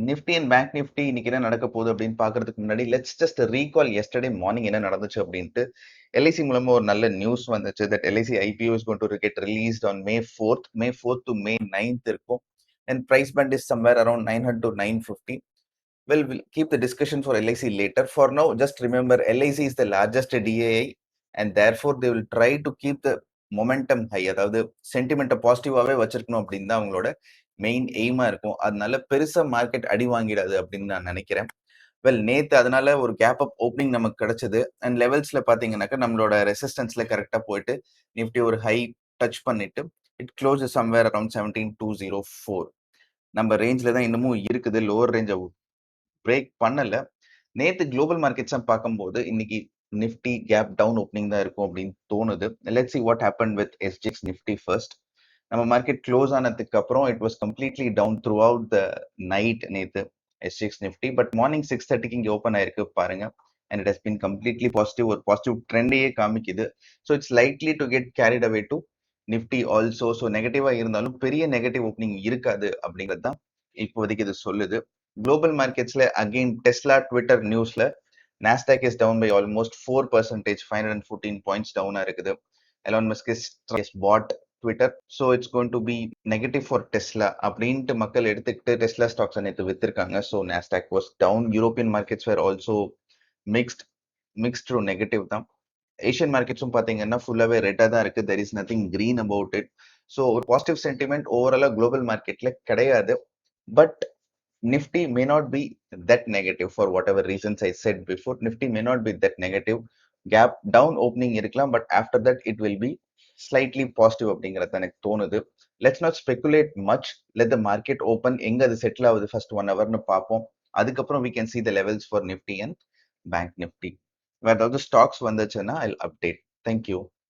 Nifty and BankNifty இன்னைக்கு என்ன நடக்க போகுது அப்படின்னு பார்க்கறதுக்கு முன்னாடி let's just recall yesterday morning என்ன நடந்துச்சு அப்படின்ட்டு எல்ஐசி மூலமா ஒரு நல்ல நியூஸ் வந்துச்சு that LIC IPO is going to get released on May 4th to May 9th இருக்கும் and price band is somewhere around 900 to 950. Well, we'll keep the discussion for LIC later. For now, just remember LIC is the largest DAI and therefore they will try to keep the momentum high. அதாவது சென்டிமெண்ட்டை பாசிட்டிவாகவே வச்சிருக்கணும் அப்படின்னு தான் அவங்களோட main எய்மா இருக்கும். அதனால பெருசா market அடி வாங்கிடாது அப்படின்னு நான் நினைக்கிறேன். வெல் நேத்து அதனால ஒரு கேப் அப் ஓப்பனிங் நமக்கு கிடைச்சது அண்ட் லெவல்ஸ்ல பாத்தீங்கன்னாக்கா நம்மளோட ரெசிஸ்டன்ஸ்ல கரெக்டா போயிட்டு நிஃப்டி ஒரு ஹை டச் பண்ணிட்டு இட் க்ளோஸ் சம்வேர் அரௌண்ட் 17204. நம்ம ரேஞ்சில தான் இன்னமும் இருக்குது, லோவர் ரேஞ்ச் பிரேக் பண்ணல. நேத்து குளோபல் மார்க்கெட்ஸ் பார்க்கும்போது இன்னைக்கு நிஃப்டி கேப் டவுன் ஓப்பனிங் தான் இருக்கும் அப்படின்னு தோணுது. Let's see what happened with SgxNifty first. நம்ம மார்க்கெட் க்ளோஸ் ஆனதுக்கு அப்புறம் it was completely down throughout the night நேத்து SgxNifty. பட் மார்னிங் 6:30 இங்க ஓப்பன் ஆயிருக்கு பாருங்க and it has been completely positive, ஒரு பாசிட்டிவ் ட்ரெண்டையே காமிக்குது. So it's likely to get carried away to Nifty also. ஸோ நெகட்டிவா இருந்தாலும் பெரிய நெகட்டிவ் ஓப்பனிங் இருக்காது அப்படிங்கிறது தான் இப்போதைக்கு இது சொல்லுது. குளோபல் மார்க்கெட்ஸ்ல அகைன் டெஸ்லா ட்விட்டர் நியூஸ்ல Nasdaq is down by almost 4%, 514 points டவுனா இருக்குது. Elon Musk is bought Twitter, so it's going to be negative for Tesla அப்படின்ட்டு மக்கள் எடுத்துக்கிட்டு டெஸ்லா ஸ்டாக்ஸ் நேற்று வித்திருக்காங்க. So Nasdaq was down. European markets were also mixed to negative தான். Asian மார்க்கெட்ஸும் பார்த்தீங்கன்னா ஃபுல்லாகவே ரெட்டாக தான் இருக்கு. There is nothing green about it. So ஒரு பாசிட்டிவ் சென்டிமெண்ட் ஓவராலாக குளோபல் மார்க்கெட்ல கிடையாது. But Nifty may not be that negative for whatever reasons I said before. Nifty may not be that negative. Gap down opening இருக்கலாம், but after that it will be slightly positive அப்படிங்கிறது எனக்கு தோணுது. Let's not speculate much. Let the market open. எங்க அது settle ஆகுது first 1 ஹவர்னு பார்ப்போம். அதுக்கப்புறம் we can see the levels for Nifty and Bank Nifty. வேற ஏதாவது ஸ்டாக்ஸ் வந்துச்சுன்னா I'll update. Thank you.